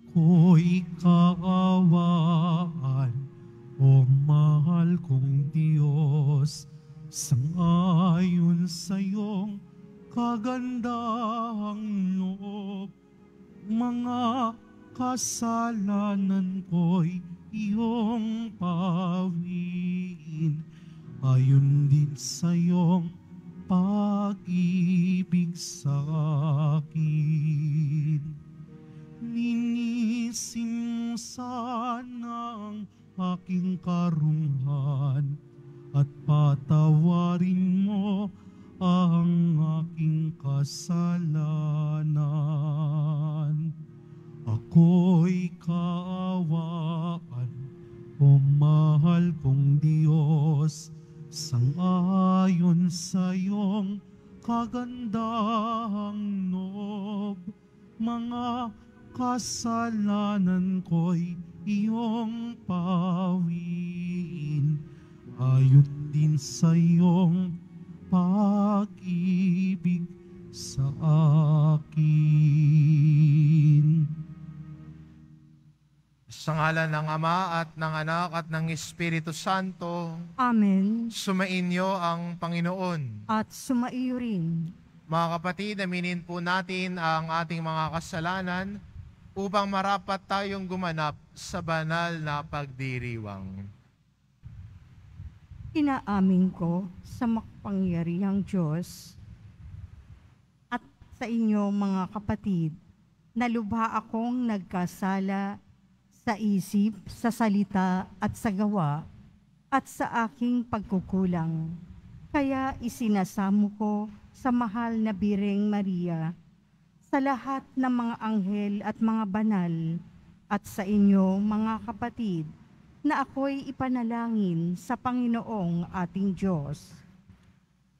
ako'y kaawaan. O mahal kong Diyos, sangayon sa iyong kagandahang loob, mga kasalanan ko'y iyong pawiin, ayon din sa iyong pag-ibig sa akin. Linisin mo sana ang aking karunungan at patawarin mo ang aking kasalanan. Ako'y kaawaan, o mahal kong Diyos, sangayon sa iyong kagandahang loob, mga kasalanan ko'y iyong pawiin, ayon din sa iyong pag-ibig sa akin. Sa ngalan ng Ama at ng Anak at ng Espiritu Santo. Amen. Sumainyo ang Panginoon. At sumaiyo rin. Mga kapatid, aminin po natin ang ating mga kasalanan upang marapat tayong gumanap sa banal na pagdiriwang. Inaamin ko sa makapangyarihang Diyos at sa inyo mga kapatid, na lubha akong nagkasala sa isip, sa salita at sa gawa at sa aking pagkukulang. Kaya isinasamo ko sa mahal na Birheng Maria, sa lahat ng mga anghel at mga banal, at sa inyo mga kapatid, na ako'y ipanalangin sa Panginoong ating Diyos.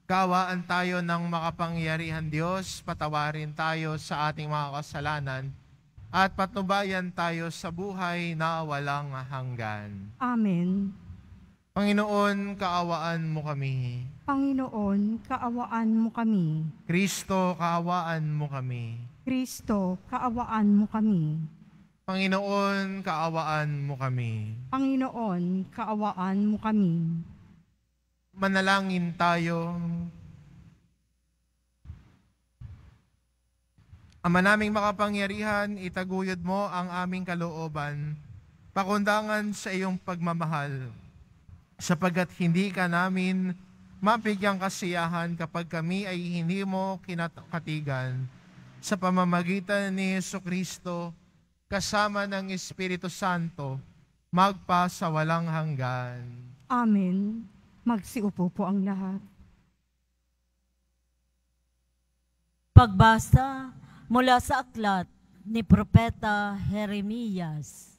Kaawaan tayo ng makapangyarihan Diyos, patawarin tayo sa ating mga kasalanan, at patnubayan tayo sa buhay na walang hanggan. Amen. Panginoon, kaawaan mo kami. Panginoon, kaawaan mo kami. Kristo, kaawaan mo kami. Kristo, kaawaan mo kami. Panginoon, kaawaan mo kami. Panginoon, kaawaan mo kami. Manalangin tayo. Ama naming makapangyarihan, itaguyod mo ang aming kalooban, pakundangan sa iyong pagmamahal, sapagkat hindi ka namin mabigyang kasiyahan kapag kami ay hindi mo kinakatigan. Sa pamamagitan ni Jesucristo, kasama ng Espiritu Santo, magpa sa walang hanggan. Amen. Magsiupo po ang lahat. Pagbasa mula sa aklat ni Propeta Jeremias.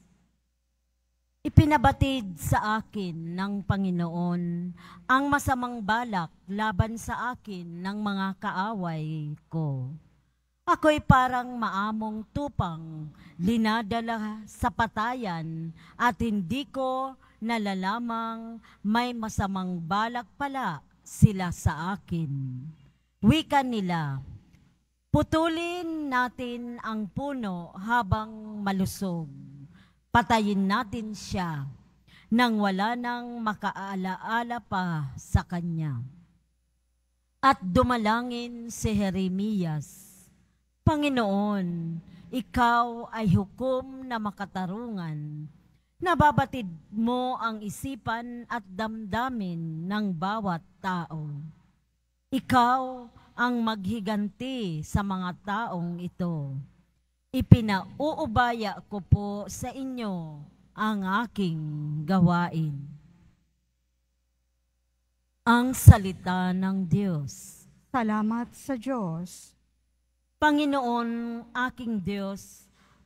Ipinabatid sa akin ng Panginoon ang masamang balak laban sa akin ng mga kaaway ko. Ako'y parang maamong tupang linadala sa patayan at hindi ko nalalamang may masamang balak pala sila sa akin. Wika nila, putulin natin ang puno habang malusog. Patayin natin siya nang wala nang makaalaala pa sa kanya. At dumalangin si Jeremias, Panginoon, ikaw ay hukom na makatarungan. Nababatid mo ang isipan at damdamin ng bawat tao. Ikaw ang maghiganti sa mga taong ito. Ipinauubaya ko po sa inyo ang aking gawain. Ang salita ng Diyos. Salamat sa Diyos. Panginoon, aking Diyos,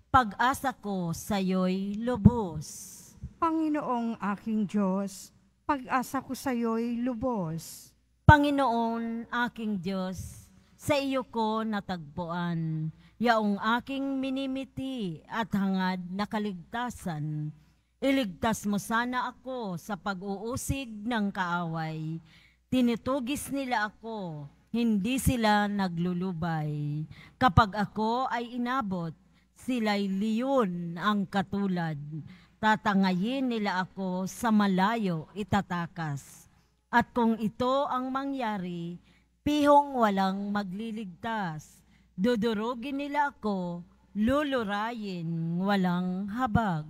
pag-asa ko sa iyo'y lubos. Panginoong aking Diyos, pag-asa ko sa iyo'y lubos. Panginoon, aking Diyos, sa iyo ko natagpuan, yaong aking minimiti at hangad na kaligtasan. Iligtas mo sana ako sa pag-uusig ng kaaway. Tinutugis nila ako, hindi sila naglulubay. Kapag ako ay inabot sila'y leon ang katulad. Tatangayin nila ako sa malayo itatakas. At kung ito ang mangyari, pihong walang magliligtas. Dudurugin nila ako, lulurayin walang habag.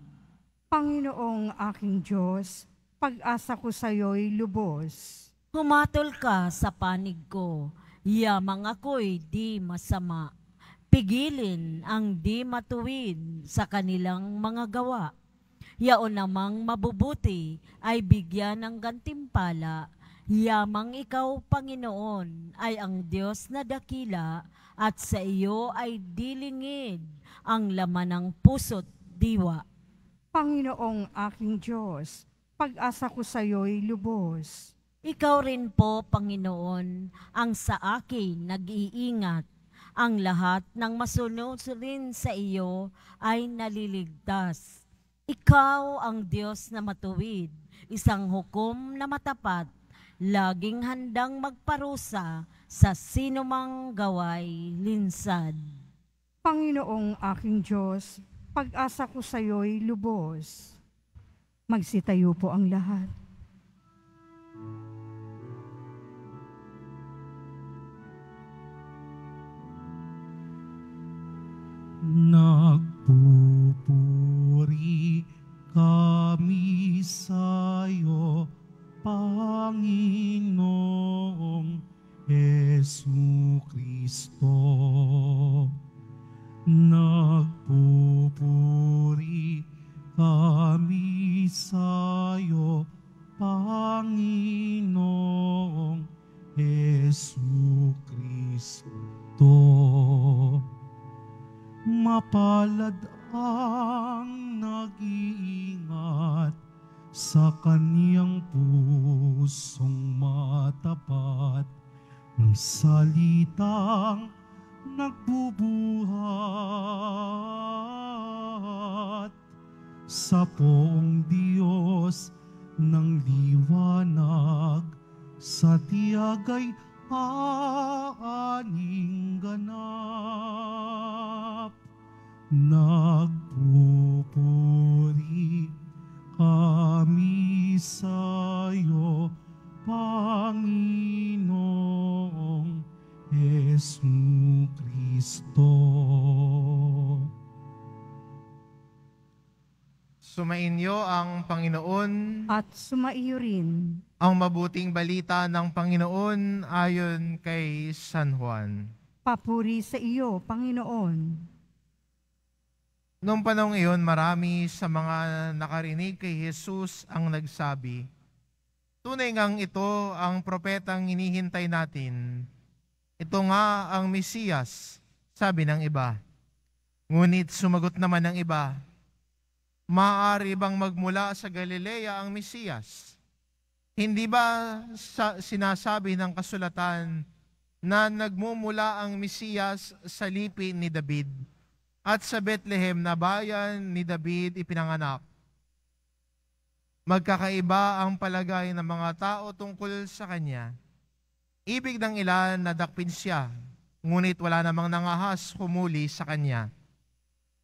Panginoong aking Diyos, pag-asa ko sa iyo'y lubos. Humatol ka sa panig ko, yamang ako'y di masama. Pigilin ang di matuwid sa kanilang mga gawa. Yaon namang mabubuti ay bigyan ng gantimpala. Yamang ikaw, Panginoon, ay ang Diyos na dakila at sa iyo ay dilingid ang laman ng puso't diwa. Panginoong aking Diyos, pag-asa ko sa iyo'y lubos. Ikaw rin po, Panginoon, ang sa akin nag-iingat. Ang lahat ng masunod rin sa iyo ay naliligtas. Ikaw ang Diyos na matuwid, isang hukom na matapat, laging handang magparusa sa sinumang gaway linsad. Panginoong aking Diyos, pag-asa ko sa iyo'y lubos. Magsitayo po ang lahat. Nagpupuri kami sa'yo, Panginoong Jesucristo. Nagpupuri kami sa'yo, Panginoong Jesucristo. Mapalad ang nag-iingat sa kaniyang pusong matapat, ng salitang nagbubuhat sa poong Diyos ng liwanag, sa tiyagay aaning ganap. Nagpupuri kami sa'yo, Panginoong Jesucristo. Sumainyo ang Panginoon. At sumaiyo rin. Ang mabuting balita ng Panginoon ayon kay San Juan. Papuri sa iyo, Panginoon. Noong panahong iyon, marami sa mga nakarinig kay Jesus ang nagsabi, "Tunay ngang ito ang propetang hinihintay natin. Ito nga ang Mesiyas," sabi ng iba. Ngunit sumagot naman ng iba, "Maaari bang magmula sa Galilea ang Mesiyas? Hindi ba sinasabi ng kasulatan na nagmumula ang Mesiyas sa lipi ni David at sa Bethlehem na bayan ni David ipinanganak?" Magkakaiba ang palagay ng mga tao tungkol sa kanya. Ibig ng ilan na dakpin siya, ngunit wala namang nangahas humuli sa kanya.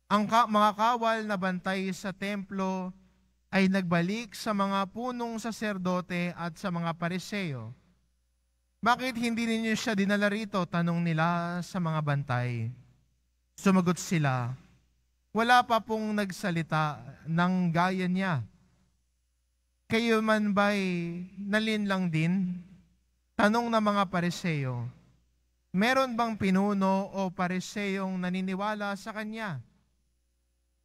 Ang mga kawal na bantay sa templo ay nagbalik sa mga punong saserdote at sa mga pariseo. "Bakit hindi ninyo siya dinala rito?" tanong nila sa mga bantay. Sumagot sila, "Wala pa pong nagsalita ng gaya niya." "Kayo man ba'y nalinlang din?" tanong ng mga pariseo. "Meron bang pinuno o pariseyong naniniwala sa kanya?"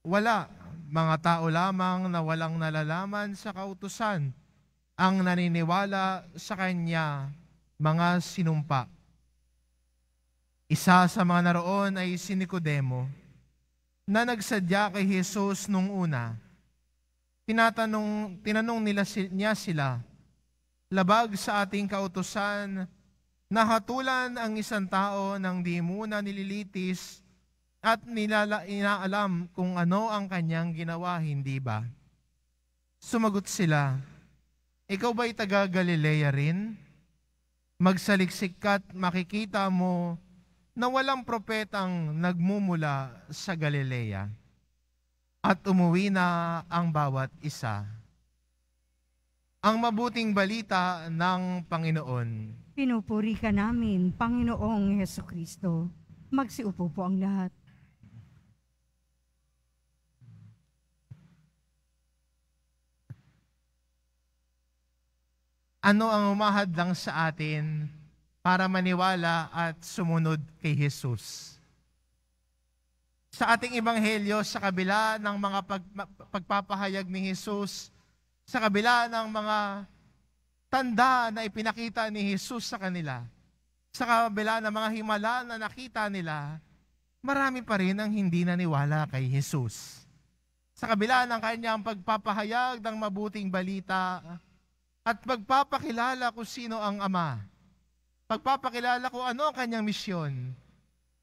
"Wala, mga tao lamang na walang nalalaman sa kautusan ang naniniwala sa kanya, mga sinumpa." Isa sa mga naroon ay si Nicodemo, na nagsadya kay Jesus nung una. Tinanong niya sila, "Labag sa ating kautusan na hatulan ang isang tao nang di muna nililitis at inaalam kung ano ang kanyang ginawa, hindi ba?" Sumagot sila, "Ikaw ba'y taga Galilea rin? Magsaliksik ka't makikita mo na walang propetang nagmumula sa Galilea at umuwi na ang bawat isa. Ang mabuting balita ng Panginoon. Pinupuri ka namin, Panginoong Hesukristo. Magsiupo po ang lahat. Ano ang umahadlang sa atin para maniwala at sumunod kay Jesus? Sa ating ebanghelyo, sa kabila ng mga pagpapahayag ni Jesus, sa kabila ng mga tanda na ipinakita ni Jesus sa kanila, sa kabila ng mga himala na nakita nila, marami pa rin ang hindi naniwala kay Jesus. Sa kabila ng kanyang pagpapahayag ng mabuting balita at pagpapakilala kung sino ang Ama, pagpapakilala kung ano ang kanyang misyon,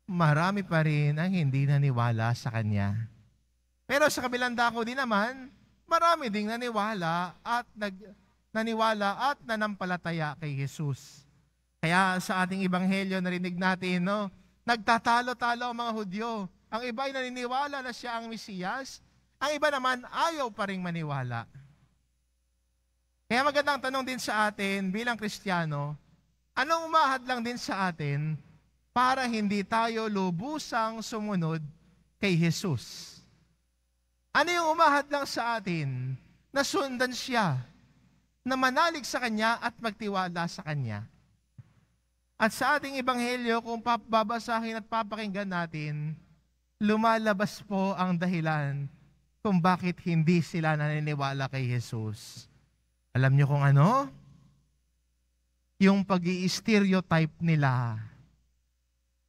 marami pa rin ang hindi naniwala sa kanya. Pero sa kabilang dako din naman, marami ding naniwala at nanampalataya kay Jesus. Kaya sa ating ebanghelyo narinig natin, nagtatalo-talo ang mga Hudyo. Ang iba ay naniniwala na siya ang Mesiyas, ang iba naman ayaw pa ring maniwala. Kaya magandang tanong din sa atin bilang Kristiyano, anong umahad lang din sa atin para hindi tayo lubusang sumunod kay Jesus? Ano yung umahad lang sa atin na sundan siya, na manalig sa Kanya at magtiwala sa Kanya? At sa ating ebanghelyo, kung babasahin at papakinggan natin, lumalabas po ang dahilan kung bakit hindi sila naniniwala kay Jesus. Alam niyo kung ano? Yung pag-i-stereotype nila.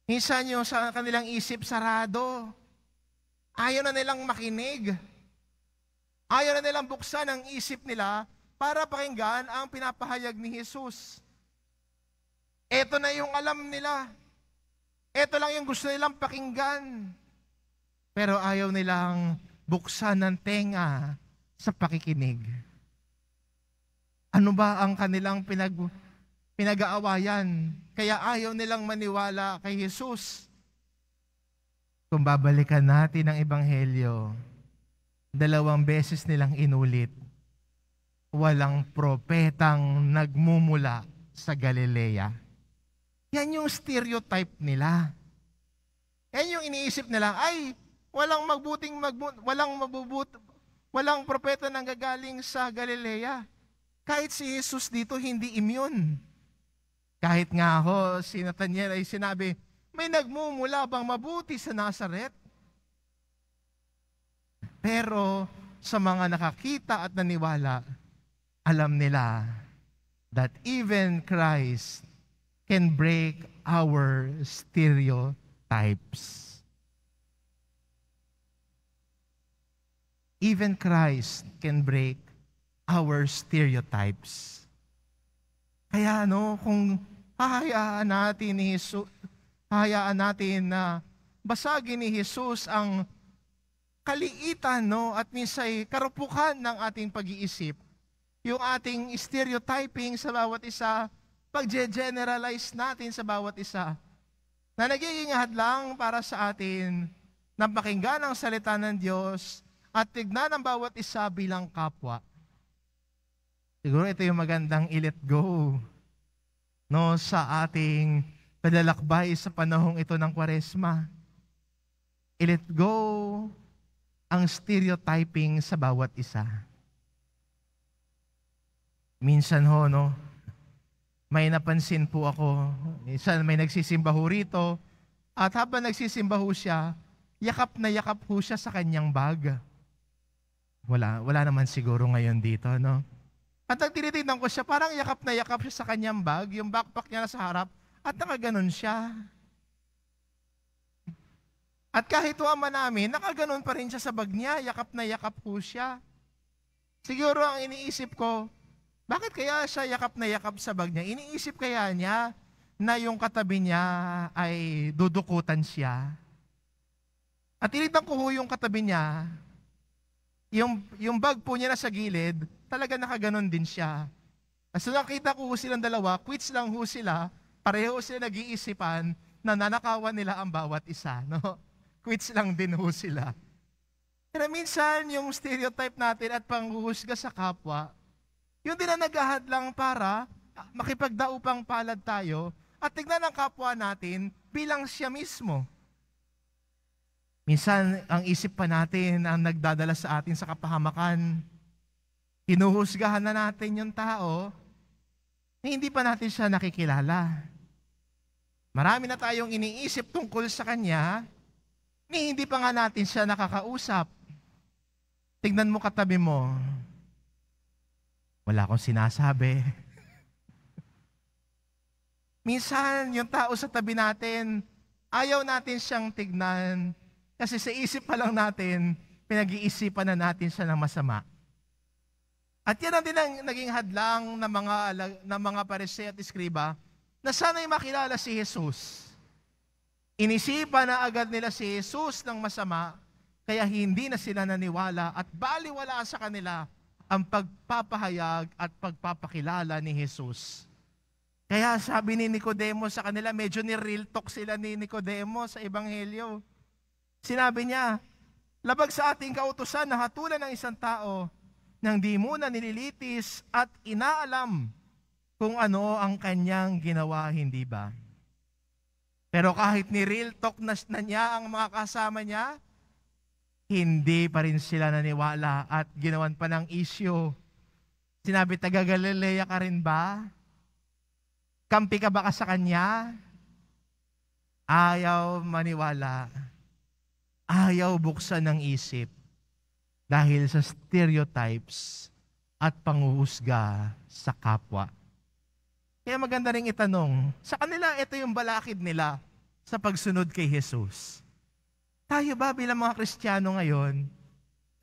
Minsan yung sa kanilang isip sarado. Ayaw na nilang makinig. Ayaw na nilang buksan ang isip nila para pakinggan ang pinapahayag ni Jesus. Ito na yung alam nila. Ito lang yung gusto nilang pakinggan. Pero ayaw nilang buksan ng tenga sa pakikinig. Ano ba ang kanilang pinag-aawayan? Kaya ayaw nilang maniwala kay Jesus. Kung babalikan natin ang ebanghelyo, 2 beses nilang inulit, walang propetang nagmumula sa Galilea. Yan yung stereotype nila. Yan yung iniisip nila, ay, walang propeta nang gagaling sa Galilea. Kahit si Jesus dito hindi immune. Kahit nga ho, si Nathanael ay sinabi, may nagmumula bang mabuti sa Nazaret? Pero sa mga nakakita at naniwala, alam nila that even Christ can break our stereotypes. Even Christ can break our stereotypes. Kaya kung hahayaan natin na basagin ni Jesus ang kaliitan at minsay karupukan ng ating pag-iisip, yung ating stereotyping sa bawat isa, pag-generalize natin sa bawat isa, na nagiging hadlang para sa atin na pakinggan ang salita ng Diyos at tignan ang bawat isa bilang kapwa. Siguro ito yung magandang i-let go sa ating paglalakbay sa panahong ito ng Kwaresma. I-let go ang stereotyping sa bawat isa. Minsan may napansin po ako, minsan may nagsisimba ho rito, at habang nagsisimba ho siya, yakap na yakap ho siya sa kanyang bag. Wala naman siguro ngayon dito, At ang tinitignan ko siya, parang yakap na yakap siya sa kanyang bag, yung backpack niya nasa harap, at nakaganon siya. At kahit wama namin, nakaganon pa rin siya sa bag niya, yakap na yakap po siya. Siguro ang iniisip ko, bakit kaya siya yakap na yakap sa bag niya? Iniisip kaya niya na yung katabi niya ay dudukutan siya. At tinignan ko yung katabi niya, yung bag po niya nasa gilid, talaga nakaganon din siya. So nakita ko silang dalawa, quits lang sila, pareho sila nag-iisipan nanakawan nila ang bawat isa. No? Quits lang din ho sila. Pero minsan, yung stereotype natin at panghuhusga sa kapwa, yun din ang naghahadlang para makipagdaupang palad tayo at tignan ang kapwa natin bilang siya mismo. Minsan, ang isip pa natin ang nagdadala sa atin sa kapahamakan. Hinuhusgahan na natin yung tao na hindi pa natin siya nakikilala. Marami na tayong iniisip tungkol sa kanya ni hindi pa nga natin siya nakakausap. Tignan mo katabi mo. Wala akong sinasabi. Minsan, yung tao sa tabi natin, ayaw natin siyang tignan kasi sa isip pa lang natin, pinag-iisipan na natin siya ng masama. At yan ang din ang naging hadlang ng mga Pariseo at Eskriba na sana'y makilala si Jesus. Inisipan na agad nila si Jesus ng masama, kaya hindi na sila naniwala at baliwala sa kanila ang pagpapahayag at pagpapakilala ni Jesus. Kaya sabi ni Nicodemo sa kanila, medyo ni-real talk sila ni Nicodemo sa Ebanghelyo. Sinabi niya, labag sa ating kautusan na hatulan ng isang tao nang di muna nililitis at inaalam kung ano ang kanyang ginawa, hindi ba? Pero kahit ni-real talk na niya ang mga kasama niya, hindi pa rin sila naniwala at ginawan pa ng issue. Sinabi, taga Galilea ka rin ba? Kampi ka ba sa kanya? Ayaw maniwala. Ayaw buksan ng isip dahil sa stereotypes at panghuhusga sa kapwa. Kaya maganda rin itanong, sa kanila ito yung balakid nila sa pagsunod kay Jesus. Tayo ba bilang mga Kristiyano ngayon,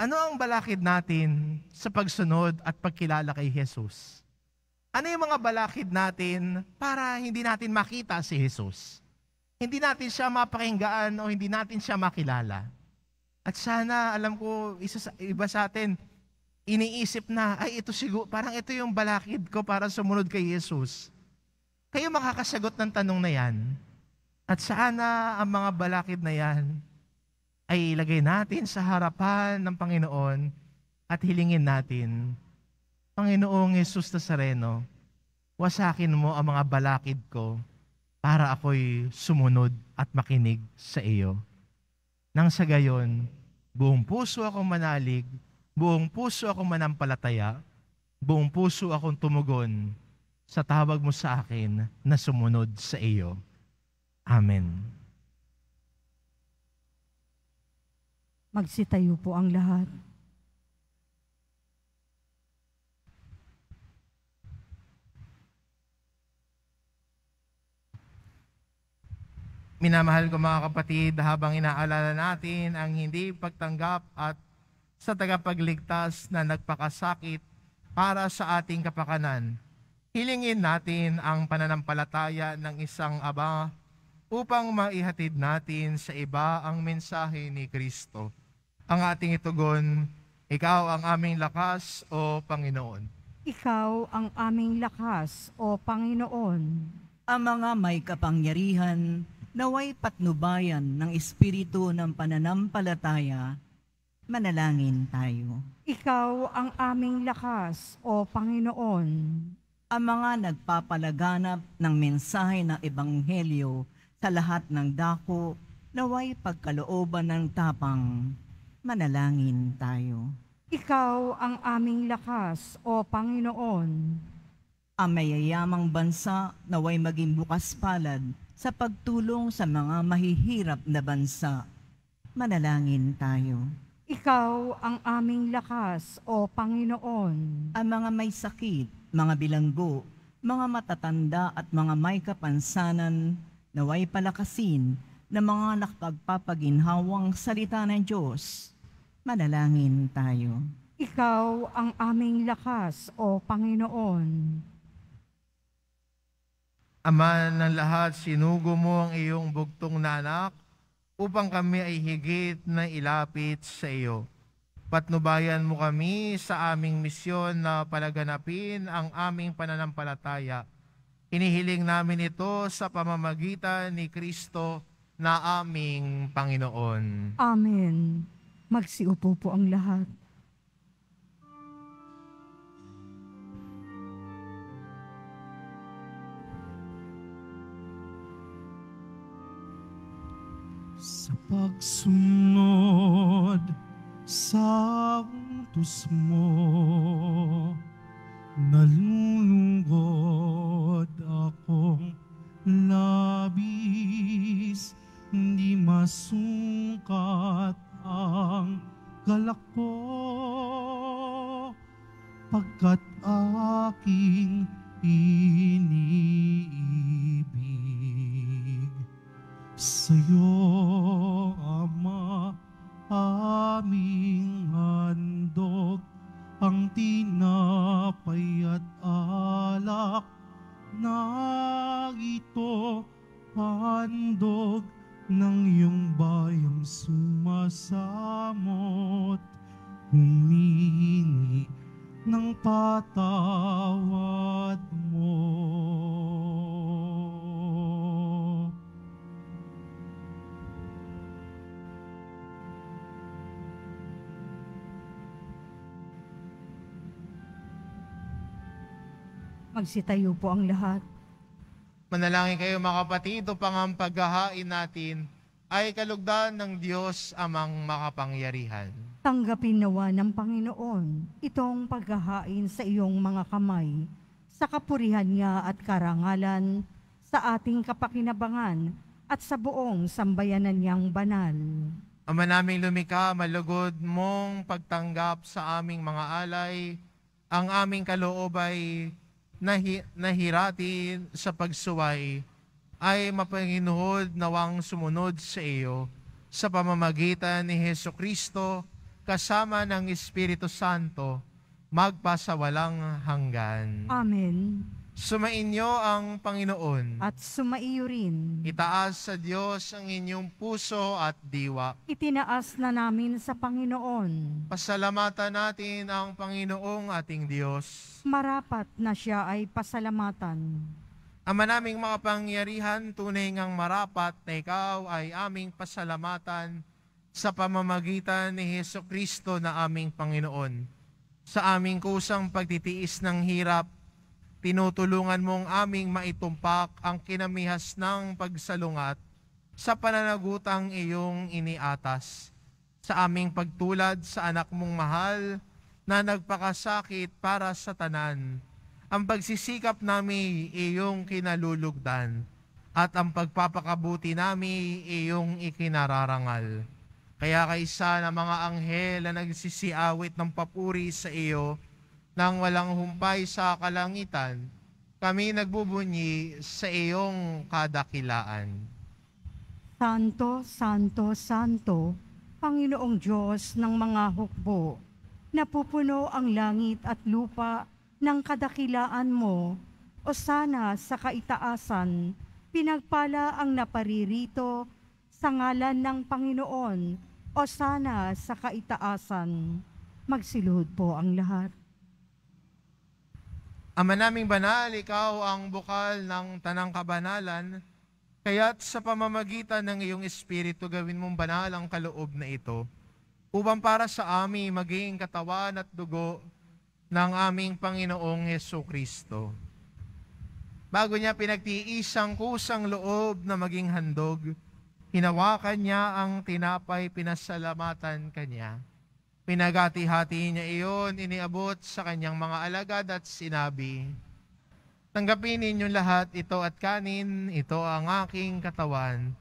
ano ang balakid natin sa pagsunod at pagkilala kay Jesus? Ano yung mga balakid natin para hindi natin makita si Jesus? Hindi natin siya mapakinggan o hindi natin siya makilala. At sana, alam ko, iba sa atin, iniisip na, ay ito siguro, parang ito yung balakid ko para sumunod kay Jesus. Kayo makakasagot ng tanong na yan. At sana ang mga balakid na yan ay ilagay natin sa harapan ng Panginoon at hilingin natin, Panginoong Jesus Nazareno, wasakin mo ang mga balakid ko para ako'y sumunod at makinig sa iyo. Nang sa gayon, buong puso akong manalig, buong puso akong manampalataya, buong puso akong tumugon sa tawag mo sa akin na sumunod sa iyo. Amen. Magsitayo po ang lahat. Minamahal ko mga kapatid, habang inaalala natin ang hindi pagtanggap at sa tagapagligtas na nagpakasakit para sa ating kapakanan, hilingin natin ang pananampalataya ng isang Ama upang maihatid natin sa iba ang mensahe ni Kristo. Ang ating itugon, ikaw ang aming lakas, O Panginoon. Ikaw ang aming lakas, O Panginoon. Ang mga may kapangyarihan, naway patnubayan ng espiritu ng pananampalataya, manalangin tayo. Ikaw ang aming lakas, O Panginoon. Ang mga nagpapalaganap ng mensahe ng Ebanghelyo sa lahat ng dako, naway pagkalooban ng tapang, manalangin tayo. Ikaw ang aming lakas, O Panginoon. Ang mayayamang bansa naway maging bukas palad sa pagtulong sa mga mahihirap na bansa. Manalangin tayo. Ikaw ang aming lakas, O Panginoon. Ang mga may sakit, mga bilanggo, mga matatanda at mga may kapansanan, naway palakasin ng mga nakapagpapaginhawang salita ng Diyos. Manalangin tayo. Ikaw ang aming lakas, O Panginoon. Ama ng lahat, sinugo mo ang iyong bugtong na anak upang kami ay higit na ilapit sa iyo. Patnubayan mo kami sa aming misyon na palaganapin ang aming pananampalataya Hinihiling namin ito sa pamamagitan ni Kristo na aming Panginoon. Amen. Magsiupo po ang lahat. Sa pagsunod sa utos mo, nalulungkot akong labis, hindi masungkat ang galak ko, pagkat aking iniibig. Sa'yo, Ama, aming handog, ang tinapay at alak na ito, handog ng iyong bayang sumasamot, humingi ng patawad mo. Magsitayo po ang lahat. Manalangin kayo mga kapatid, upang ang paghahain natin ay kalugdan ng Diyos amang makapangyarihan. Tanggapin nawa ng Panginoon itong paghahain sa iyong mga kamay, sa kapurihan niya at karangalan, sa ating kapakinabangan at sa buong sambayanan niyang banal. Ama naming lumikha, malugod mong pagtanggap sa aming mga alay, ang aming kaloob ay nahiratin sa pagsuway, ay mapanginuhod nawang sumunod sa iyo sa pamamagitan ni Hesukristo kasama ng Espiritu Santo magpasawalang hanggan. Amen. Sumainyo ang Panginoon. At sumaiyo rin. Itaas sa Diyos ang inyong puso at diwa. Itinaas na namin sa Panginoon. Pasalamatan natin ang Panginoong ating Diyos. Marapat na siya ay pasalamatan. Ama naming makapangyarihan, tunay ngang marapat na ikaw ay aming pasalamatan sa pamamagitan ni Hesukristo na aming Panginoon. Sa aming kusang pagtitiis ng hirap, tinutulungan mong aming maitumpak ang kinamihas ng pagsalungat sa pananagutang iyong iniatas. Sa aming pagtulad sa anak mong mahal na nagpakasakit para sa tanan, ang pagsisikap namin iyong kinalulugdan at ang pagpapakabuti namin iyong ikinararangal. Kaya kaisa ng mga anghel na nagsisiawit ng papuri sa iyo, nang walang humpay sa kalangitan, kami nagbubunyi sa iyong kadakilaan. Santo, Santo, Santo, Panginoong Diyos ng mga hukbo, napupuno ang langit at lupa ng kadakilaan mo, o sana sa kaitaasan, pinagpala ang naparirito sa ngalan ng Panginoon, o sana sa kaitaasan. Magsiluhod po ang lahat. Ama naming banal, ikaw ang bukal ng tanang kabanalan, kaya't sa pamamagitan ng iyong Espiritu gawin mong banal ang kaloob na ito, upang para sa amin maging katawan at dugo ng aming Panginoong Hesukristo. Bago niya pinagtiis ang kusang loob na maging handog, hinawakan niya ang tinapay, pinasalamatan kanya. Pinagati-hati niya iyon, iniabot sa kanyang mga alagad at sinabi, "Tanggapin ninyong lahat ito at kanin, ito ang aking katawan,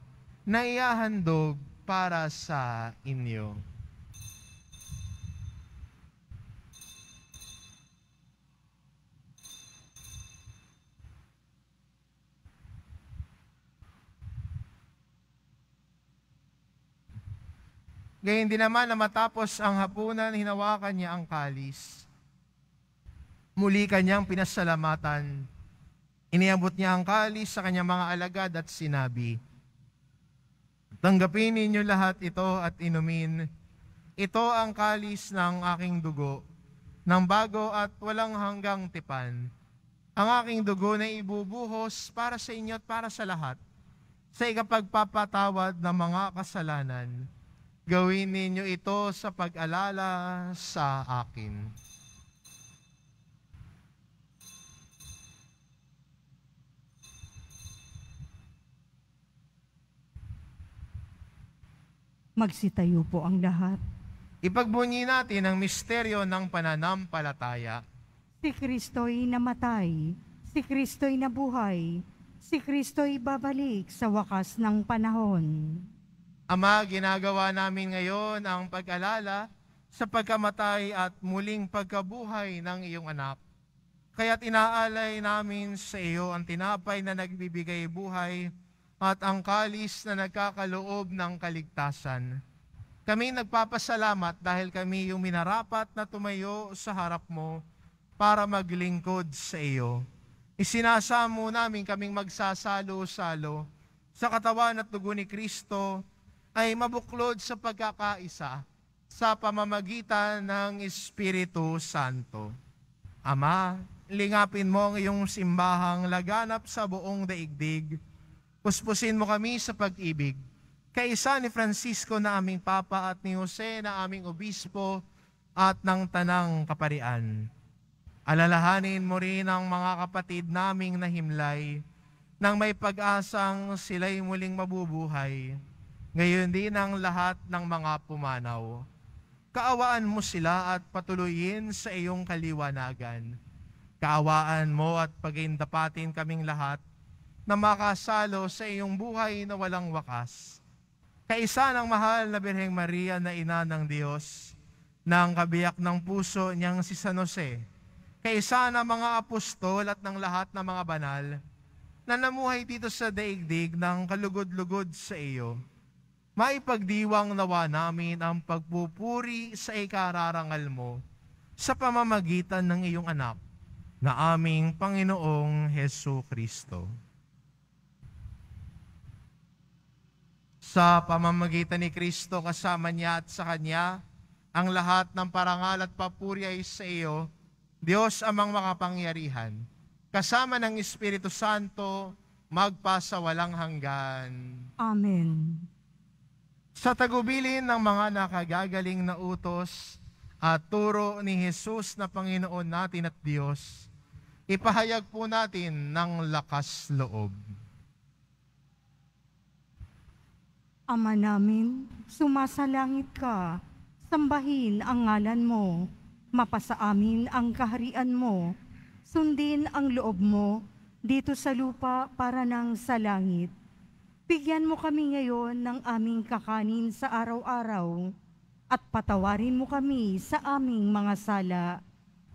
na iahandog para sa inyo." Gayun din naman na matapos ang hapunan, hinawakan niya ang kalis. Muli kanyang pinasalamatan. Iniabot niya ang kalis sa kanyang mga alagad at sinabi, "Tanggapin ninyo lahat ito at inumin. Ito ang kalis ng aking dugo, ng bago at walang hanggang tipan. ang aking dugo na ibubuhos para sa inyo at para sa lahat, sa ikapagpapatawad ng mga kasalanan. Gawin ninyo ito sa pag-alala sa akin. Magsitayo po ang lahat. Ipagbunyi natin ang misteryo ng pananampalataya. Si Kristo'y namatay, si Kristo'y nabuhay, si Kristo'y babalik sa wakas ng panahon. Ama, ginagawa namin ngayon ang pag-alala sa pagkamatay at muling pagkabuhay ng iyong anak. Kaya't inaalay namin sa iyo ang tinapay na nagbibigay buhay at ang kalis na nagkakaloob ng kaligtasan. Kami nagpapasalamat dahil kami yung minarapat na tumayo sa harap mo para maglingkod sa iyo. Isinasamo namin kaming magsasalo-salo sa katawan at dugo ni Kristo ay mabuklod sa pagkakaisa sa pamamagitan ng Espiritu Santo. Ama, lingapin mo ang iyong simbahang laganap sa buong daigdig. Puspusin mo kami sa pag-ibig. Kaisa ni Francisco na aming Papa at ni Jose na aming Obispo at ng Tanang Kaparian. Alalahanin mo rin ang mga kapatid naming nahimlay nang may pag-asang sila'y muling mabubuhay. Ngayon din ang lahat ng mga pumanaw. Kaawaan mo sila at patuloyin sa iyong kaliwanagan. Kaawaan mo at pagindapatin kaming lahat na makasalo sa iyong buhay na walang wakas. Kaisa ng mahal na Birheng Maria na ina ng Diyos, ng kabiyak ng puso niyang si San Jose, kaisa ng mga apostol at ng lahat ng mga banal na namuhay dito sa daigdig ng kalugod-lugod sa iyo, maipagdiwang nawa namin ang pagpupuri sa ikararangal mo sa pamamagitan ng iyong anak na aming Panginoong Hesu Kristo. Sa pamamagitan ni Kristo, kasama niya at sa Kanya, ang lahat ng parangal at papuri ay sa iyo, Diyos amang makapangyarihan, kasama ng Espiritu Santo, magpa sa walang hanggan. Amen. Sa tagubilin ng mga nakagagaling na utos at turo ni Jesus na Panginoon natin at Diyos, ipahayag po natin ng lakas loob. Ama namin, sumasalangit ka, sambahin ang ngalan mo, mapasa amin ang kaharian mo, sundin ang loob mo dito sa lupa para nang sa langit. Bigyan mo kami ngayon ng aming kakanin sa araw-araw at patawarin mo kami sa aming mga sala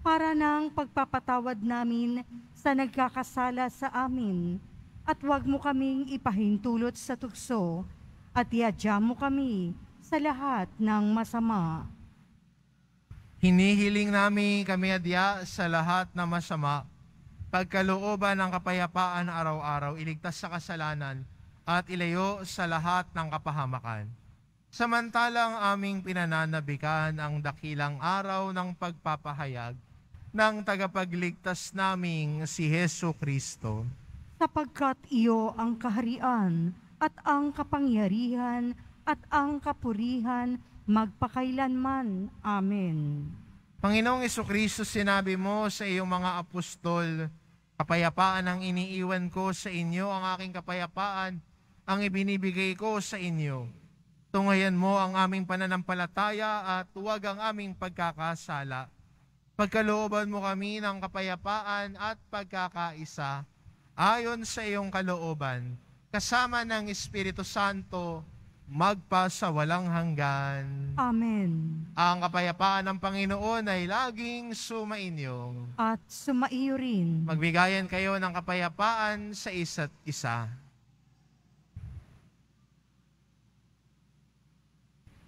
para nang pagpapatawad namin sa nagkakasala sa amin at huwag mo kaming ipahintulot sa tukso at iadya mo kami sa lahat ng masama. Hinihiling namin kami adya sa lahat ng masama, pagkalooban ng kapayapaan araw-araw, iligtas sa kasalanan, at ilayo sa lahat ng kapahamakan. Samantalang aming pinananabikan ang dakilang araw ng pagpapahayag ng tagapagligtas naming si Hesu Kristo. Sapagkat iyo ang kaharian at ang kapangyarihan at ang kapurihan magpakailanman. Amen. Panginoong Jesucristo, sinabi mo sa iyong mga apostol, kapayapaan ang iniiwan ko sa inyo, ang aking kapayapaan ang ibinibigay ko sa inyo. Tungayan mo ang aming pananampalataya at huwag ang aming pagkakasala. Pagkalooban mo kami ng kapayapaan at pagkakaisa, ayon sa iyong kalooban, kasama ng Espiritu Santo, magpa sa walang hanggan. Amen. Ang kapayapaan ng Panginoon ay laging sumainyo. At sumaiyo rin. Magbigayan kayo ng kapayapaan sa isa't isa.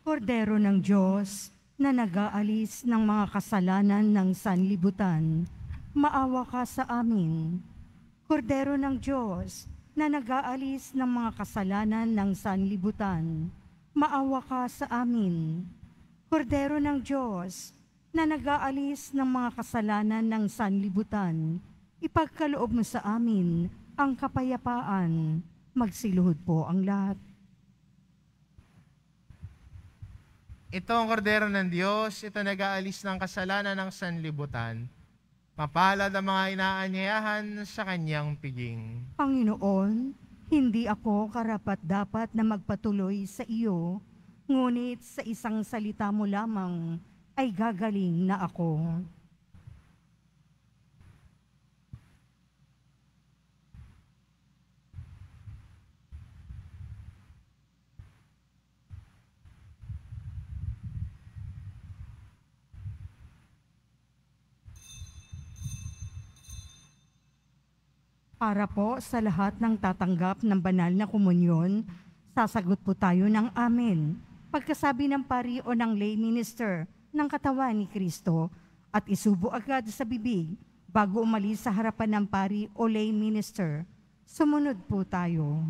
Kordero ng Diyos na nag-aalis ng mga kasalanan ng sanlibutan, maawa ka sa amin. Kordero ng Diyos na nag-aalis ng mga kasalanan ng sanlibutan, maawa ka sa amin. Kordero ng Diyos na nag-aalis ng mga kasalanan ng sanlibutan, ipagkaloob mo sa amin ang kapayapaan. Magsiluhod po ang lahat. Ito ang kordero ng Diyos, ito nag-aalis ng kasalanan ng sanlibutan. Mapalad ang mga inaanyayahan sa kanyang piging. Panginoon, hindi ako karapat-dapat na magpatuloy sa iyo, ngunit sa isang salita mo lamang ay gagaling na ako. Para po sa lahat ng tatanggap ng banal na komunyon, sasagot po tayo ng amen. Pagkasabi ng pari o ng lay minister ng katawan ni Kristo at isubo agad sa bibig bago umalis sa harapan ng pari o lay minister. Sumunod po tayo.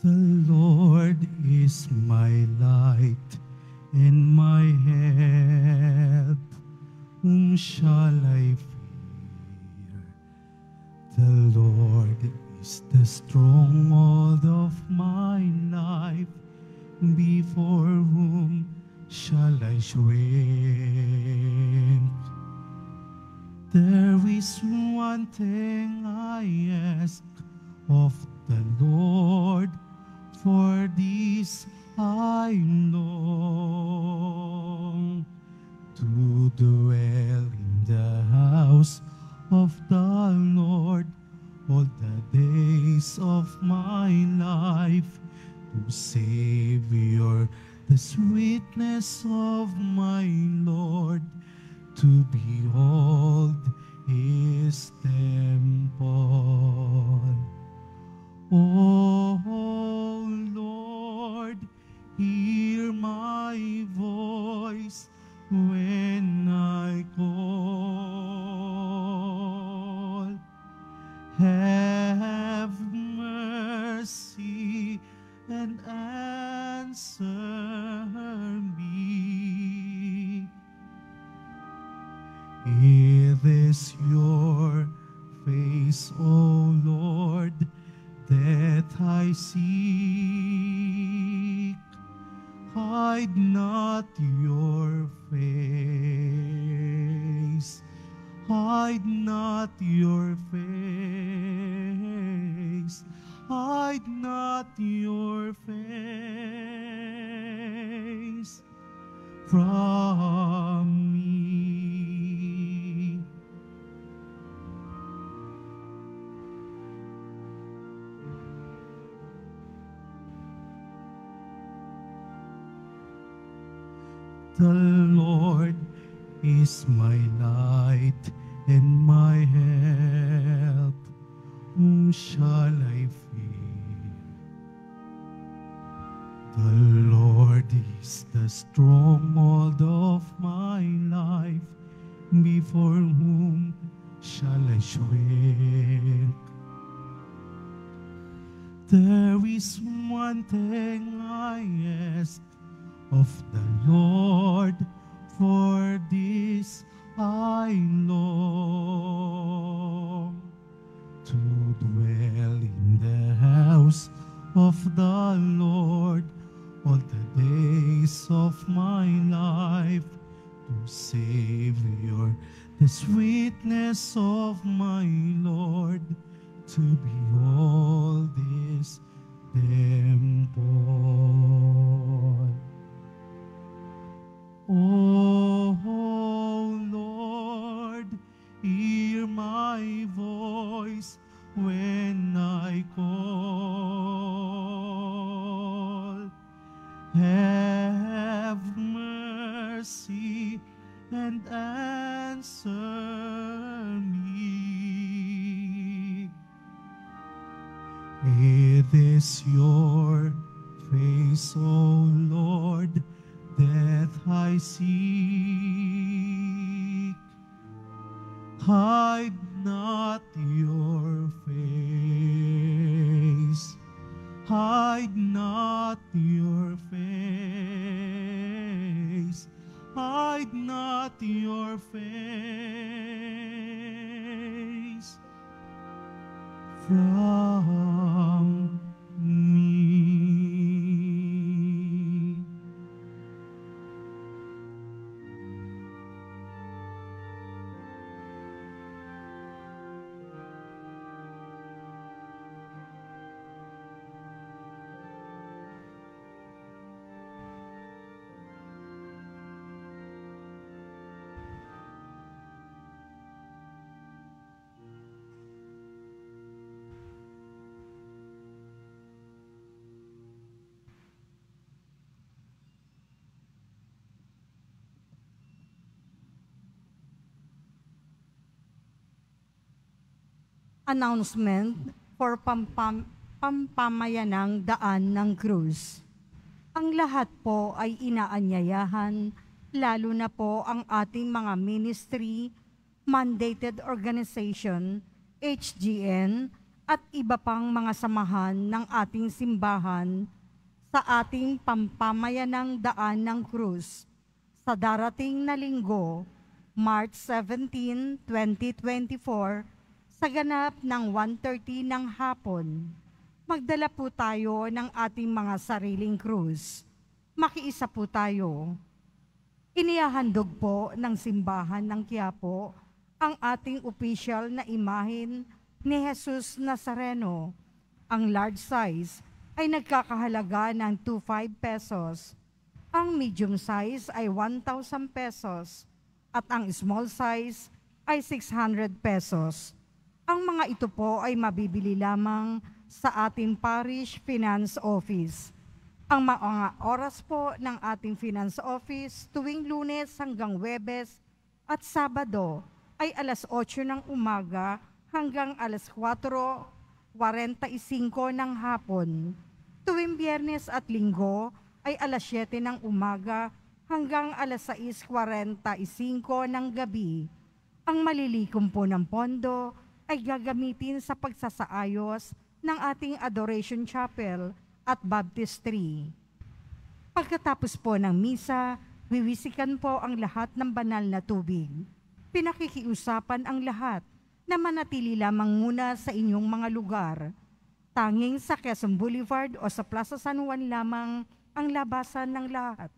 The Lord is my light and my help. Whom shall I fear? The Lord is the stronghold of my life. Before whom shall I shrink? There is one thing I ask of the Lord, for this I long to dwell in the house of the Lord all the days of my life, to Savior, the sweetness of my Lord, to behold His temple. Oh Lord, hear my voice when I call. Have mercy and answer me. It is your face, O Lord, that I seek. Hide not your face. Hide not your face. Hide not your face from me. The Lord is my light and my help. Whom shall I fear? The Lord is the stronghold of my life. Before whom shall I shrink? There is one thing I ask of the Lord, for this I long to dwell in the house of the Lord all the days of my life, to Savior, the sweetness of my Lord, to behold His temple. Oh Lord, hear my voice when I call. Have mercy and answer me. It this your face, O Lord, death I seek. Hide not your face, hide not your face, hide not your face from me. Announcement for pampamayanang daan ng krus. Ang lahat po ay inaanyayahan, lalo na po ang ating mga ministry, mandated organization, HGN, at iba pang mga samahan ng ating simbahan sa ating pampamayanang daan ng krus sa darating na linggo, March 17, 2024, sa ganap ng 1:30 ng hapon. Magdala po tayo ng ating mga sariling krus. Makiisa po tayo. Inihahandog po ng simbahan ng Quiapo ang ating opisyal na imahin ni Jesus Nazareno. Ang large size ay nagkakahalaga ng 25 pesos. Ang medium size ay 1,000 pesos at ang small size ay 600 pesos. Ang mga ito po ay mabibili lamang sa ating Parish Finance Office. Ang mga oras po ng ating Finance Office tuwing Lunes hanggang Huwebes at Sabado ay alas 8 ng umaga hanggang alas 4:45 ng hapon. Tuwing Biyernes at Linggo ay alas 7 ng umaga hanggang alas 6:45 ng gabi. Ang malilikom po ng pondo ay gagamitin sa pagsasaayos ng ating Adoration Chapel at Baptistry. Pagkatapos po ng misa, wiwisikan po ang lahat ng banal na tubig. Pinakikiusapan ang lahat na manatili lamang muna sa inyong mga lugar. Tanging sa Quezon Boulevard o sa Plaza San Juan lamang ang labasan ng lahat.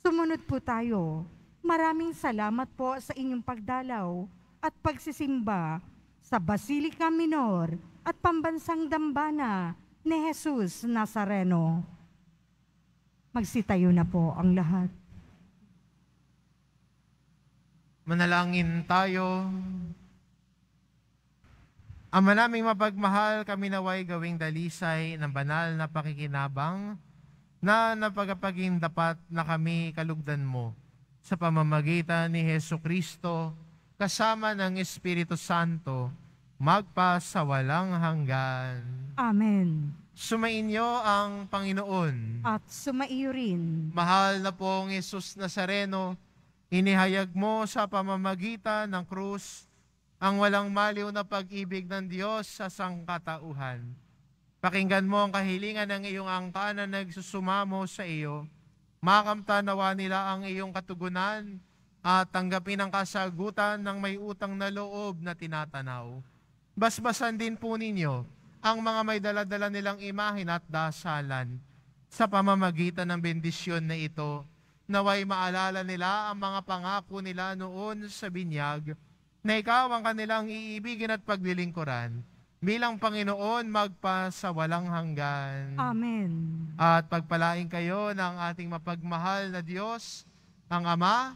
Sumunod po tayo. Maraming salamat po sa inyong pagdalaw at pagsisimba sa Basilica Minor at Pambansang Dambana ni Jesus Nazareno. Magsitayo na po ang lahat. Manalangin tayo. Ama naming mapagmahal, kami naway gawing dalisay ng banal na pakikinabang na napagapaging dapat na kami kalugdan mo sa pamamagitan ni Jesucristo kasama ng Espiritu Santo, magpa sa walang hanggan. Amen. Sumainyo ang Panginoon. At sumaiyo rin. Mahal na pong Jesus Nazareno, inihayag mo sa pamamagitan ng krus ang walang maliw na pag-ibig ng Diyos sa sangkatauhan. Pakinggan mo ang kahilingan ng iyong angka na nagsusumamo sa iyo. Makamtanawa nila ang iyong katugunan at tanggapin ang kasagutan ng may utang na loob na tinatanaw. Basbasan din po ninyo ang mga may daladala nilang imahin at dasalan. Sa pamamagitan ng bendisyon na ito, naway maalala nila ang mga pangako nila noon sa binyag, na ikaw ang kanilang iibigin at paglilingkuran, bilang Panginoon magpa sa walang hanggan. Amen. At pagpalain kayo ng ating mapagmahal na Diyos, ang Ama,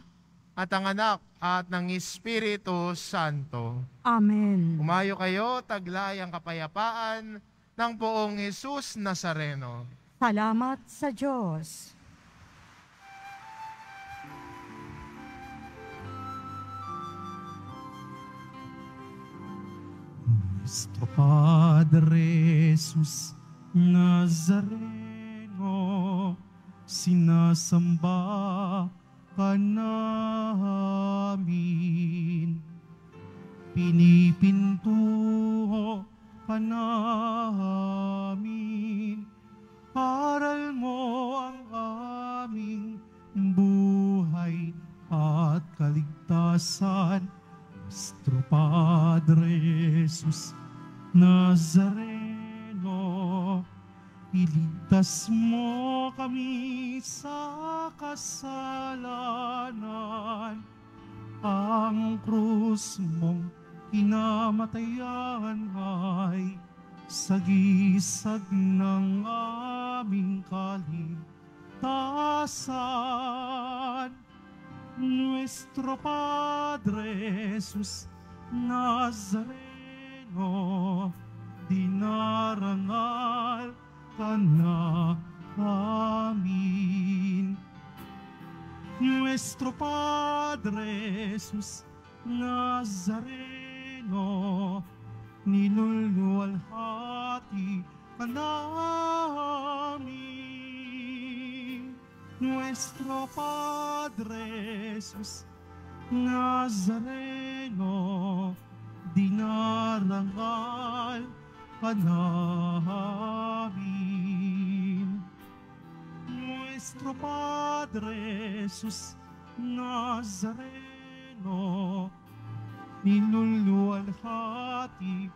at ang Anak, at ng Espiritu Santo. Amen. Umayo kayo, taglay ang kapayapaan ng poong Jesus Nazareno. Salamat sa Diyos. Nuestro Padre Jesús, Nazareno, sinasamba ka namin. Pinipinto ka namin. Aral mo ang aming buhay at kaligtasan. Nuestro Padre Jesus Nazareno, iligtas mo kami sa kasalanan. Ang krus mong kinamatayan ay sagisag ng aming kaligtasan. Nuestro Padre Jesus Nazareno, dinarangal ka namin. Nuestro Padre Jesus Nazareno, niluluwalhati ka namin. Nuestro Padre Jesus Nazareno, dinarangal ka namin. Nuestro Padre Jesus Nazareno, niluluwalhati